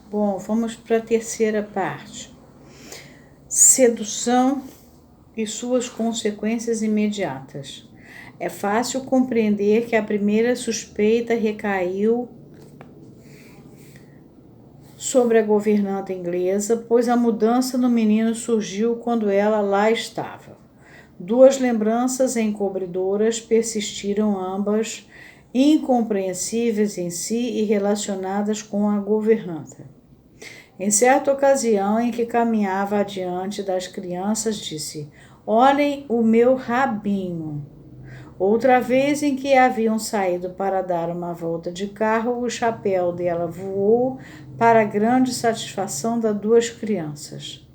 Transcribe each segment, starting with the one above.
Bom, vamos para a terceira parte. Sedução e suas consequências imediatas. É fácil compreender que a primeira suspeita recaiu sobre a governanta inglesa, pois a mudança no menino surgiu quando ela lá estava. Duas lembranças encobridoras persistiram, ambas incompreensíveis em si e relacionadas com a governanta. Em certa ocasião em que caminhava adiante das crianças, disse: "Olhem o meu rabinho." Outra vez em que haviam saído para dar uma volta de carro, o chapéu dela voou para a grande satisfação das duas crianças.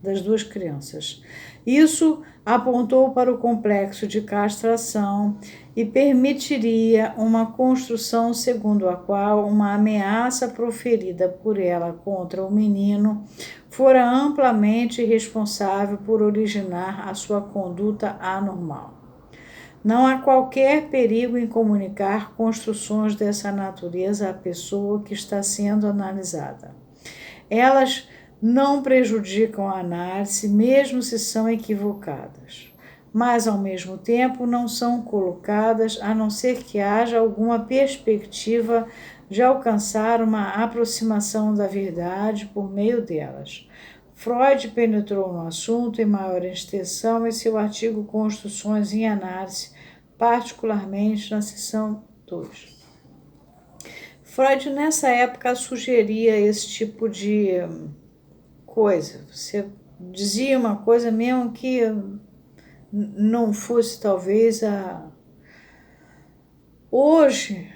Isso apontou para o complexo de castração e permitiria uma construção segundo a qual uma ameaça proferida por ela contra o menino fora amplamente responsável por originar a sua conduta anormal. Não há qualquer perigo em comunicar construções dessa natureza à pessoa que está sendo analisada. Elas não prejudicam a análise, mesmo se são equivocadas, mas ao mesmo tempo não são colocadas a não ser que haja alguma perspectiva de alcançar uma aproximação da verdade por meio delas. Freud penetrou no assunto em maior extensão em seu artigo Construções em Análise, particularmente na seção 2. Freud, nessa época, sugeria esse tipo de coisa. Você dizia uma coisa mesmo que não fosse talvez a... Hoje,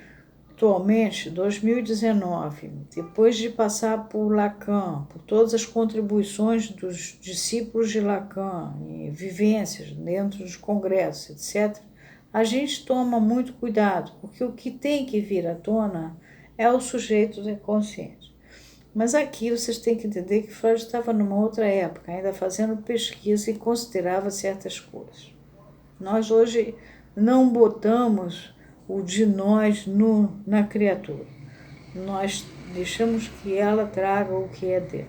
atualmente, 2019, depois de passar por Lacan, por todas as contribuições dos discípulos de Lacan, e vivências dentro dos congressos, etc., a gente toma muito cuidado, porque o que tem que vir à tona é o sujeito consciente. Mas aqui vocês têm que entender que Freud estava numa outra época, ainda fazendo pesquisa e considerava certas coisas. Nós hoje não botamos o de nós na criatura. Nós deixamos que ela traga o que é dela.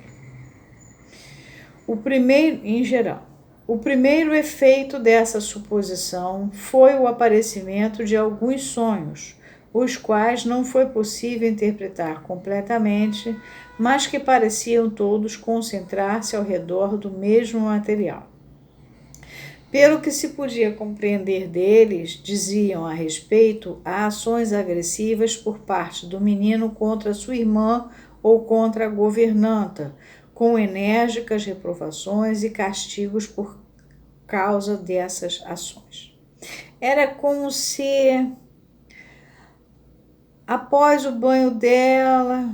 Em geral, o primeiro efeito dessa suposição foi o aparecimento de alguns sonhos, os quais não foi possível interpretar completamente, mas que pareciam todos concentrar-se ao redor do mesmo material. Pelo que se podia compreender deles, diziam a respeito a ações agressivas por parte do menino contra sua irmã ou contra a governanta, com enérgicas reprovações e castigos por causa dessas ações. Era como se, após o banho dela,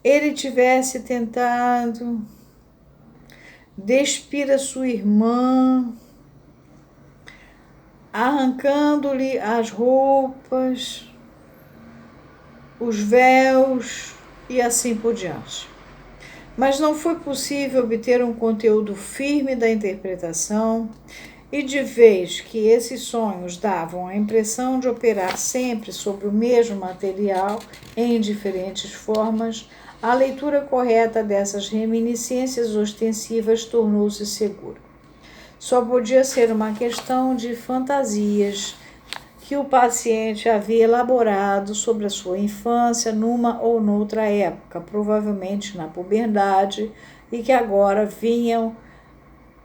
ele tivesse tentado despir a sua irmã, arrancando-lhe as roupas, os véus e assim por diante. Mas não foi possível obter um conteúdo firme da interpretação, e de vez que esses sonhos davam a impressão de operar sempre sobre o mesmo material em diferentes formas, a leitura correta dessas reminiscências ostensivas tornou-se segura. Só podia ser uma questão de fantasias que o paciente havia elaborado sobre a sua infância numa ou noutra época, provavelmente na puberdade, e que agora vinham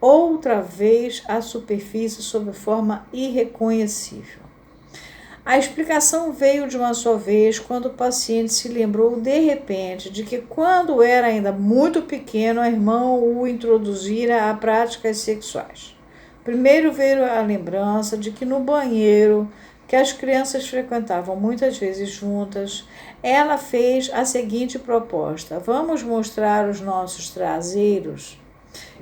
outra vez à superfície sob forma irreconhecível. A explicação veio de uma só vez quando o paciente se lembrou de repente de que quando era ainda muito pequeno, a irmã o introduzira a práticas sexuais. Primeiro veio a lembrança de que no banheiro, que as crianças frequentavam muitas vezes juntas, ela fez a seguinte proposta: "Vamos mostrar os nossos traseiros?"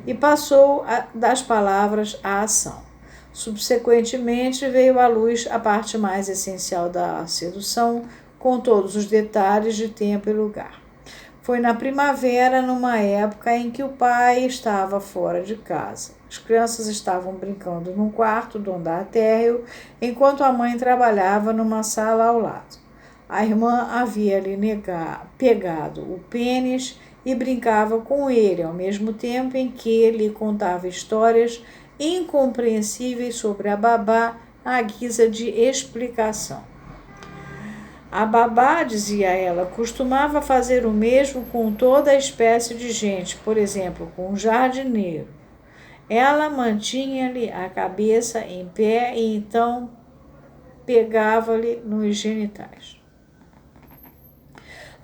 E passou das palavras à ação. Subsequentemente, veio à luz a parte mais essencial da sedução, com todos os detalhes de tempo e lugar. Foi na primavera, numa época em que o pai estava fora de casa. As crianças estavam brincando num quarto do andar térreo, enquanto a mãe trabalhava numa sala ao lado. A irmã havia lhe pegado o pênis e brincava com ele, ao mesmo tempo em que lhe contava histórias incompreensíveis sobre a babá à guisa de explicação. A babá, dizia ela, costumava fazer o mesmo com toda a espécie de gente, por exemplo, com o jardineiro. Ela mantinha-lhe a cabeça em pé e então pegava-lhe nos genitais.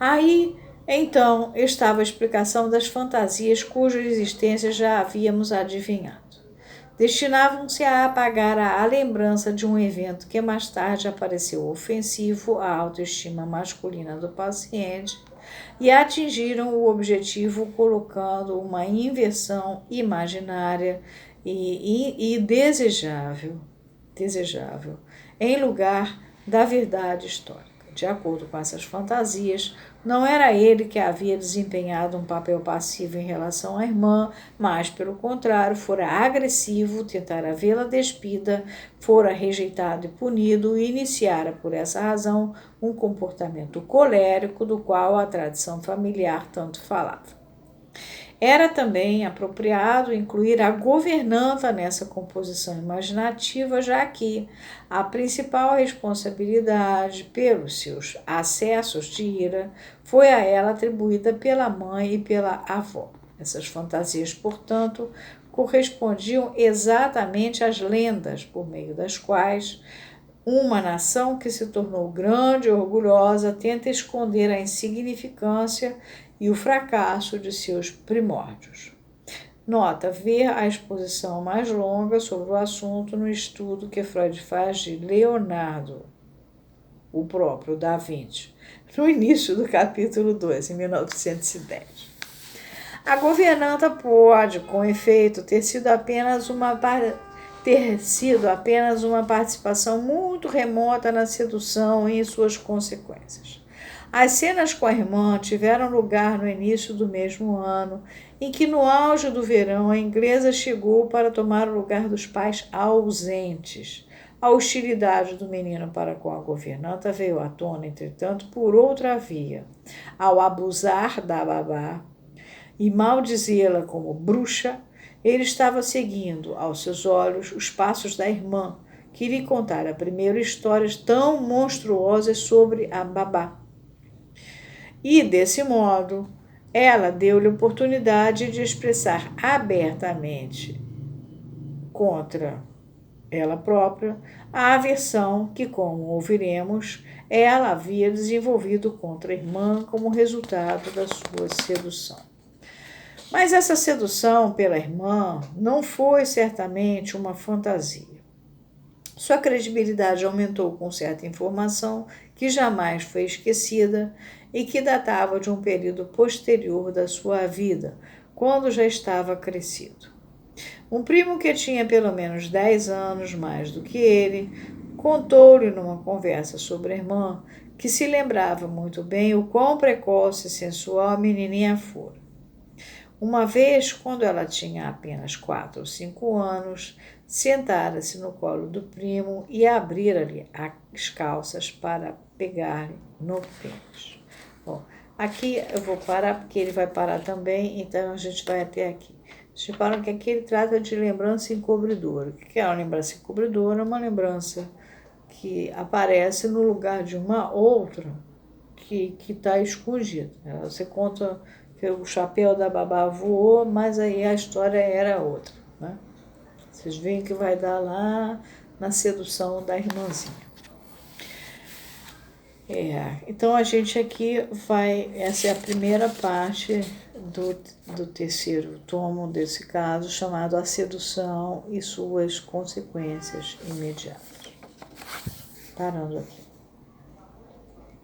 Aí, então, estava a explicação das fantasias cuja existência já havíamos adivinhado. Destinavam-se a apagar a lembrança de um evento que mais tarde apareceu ofensivo à autoestima masculina do paciente e atingiram o objetivo colocando uma inversão imaginária e desejável em lugar da verdade histórica. De acordo com essas fantasias, não era ele que havia desempenhado um papel passivo em relação à irmã, mas, pelo contrário, fora agressivo, tentara vê-la despida, fora rejeitado e punido e iniciara, por essa razão, um comportamento colérico do qual a tradição familiar tanto falava. Era também apropriado incluir a governanta nessa composição imaginativa, já que a principal responsabilidade pelos seus acessos de ira foi a ela atribuída pela mãe e pela avó. Essas fantasias, portanto, correspondiam exatamente às lendas por meio das quais uma nação que se tornou grande e orgulhosa tenta esconder a insignificância e o fracasso de seus primórdios. Nota: ver a exposição mais longa sobre o assunto no estudo que Freud faz de Leonardo, o próprio da Vinci, no início do capítulo 2, em 1910. A governanta pode, com efeito, ter sido apenas uma participação muito remota na sedução e em suas consequências. As cenas com a irmã tiveram lugar no início do mesmo ano, em que, no auge do verão, a inglesa chegou para tomar o lugar dos pais ausentes. A hostilidade do menino para com a governanta veio à tona, entretanto, por outra via. Ao abusar da babá e maldizê-la como bruxa, ele estava seguindo, aos seus olhos, os passos da irmã, que lhe contara primeiro histórias tão monstruosas sobre a babá. E, desse modo, ela deu-lhe oportunidade de expressar abertamente contra ela própria a aversão que, como ouviremos, ela havia desenvolvido contra a irmã como resultado da sua sedução. Mas essa sedução pela irmã não foi certamente uma fantasia. Sua credibilidade aumentou com certa informação que jamais foi esquecida e que datava de um período posterior da sua vida, quando já estava crescido. Um primo que tinha pelo menos 10 anos mais do que ele, contou-lhe numa conversa sobre a irmã que se lembrava muito bem o quão precoce e sensual a menininha fora. Uma vez, quando ela tinha apenas 4 ou 5 anos, sentara-se no colo do primo e abrira-lhe as calças para pegar-lhe no pênis. Bom, aqui eu vou parar, porque ele vai parar também, então a gente vai até aqui. Vocês reparam que aqui ele trata de lembrança encobridora. O que é uma lembrança encobridora? Uma lembrança que aparece no lugar de uma outra que está escondida. Você conta que o chapéu da babá voou, mas aí a história era outra, né? Vocês veem que vai dar lá na sedução da irmãzinha. Então a gente aqui essa é a primeira parte do terceiro tomo desse caso, chamado A Sedução e Suas Consequências Imediatas. Parando aqui.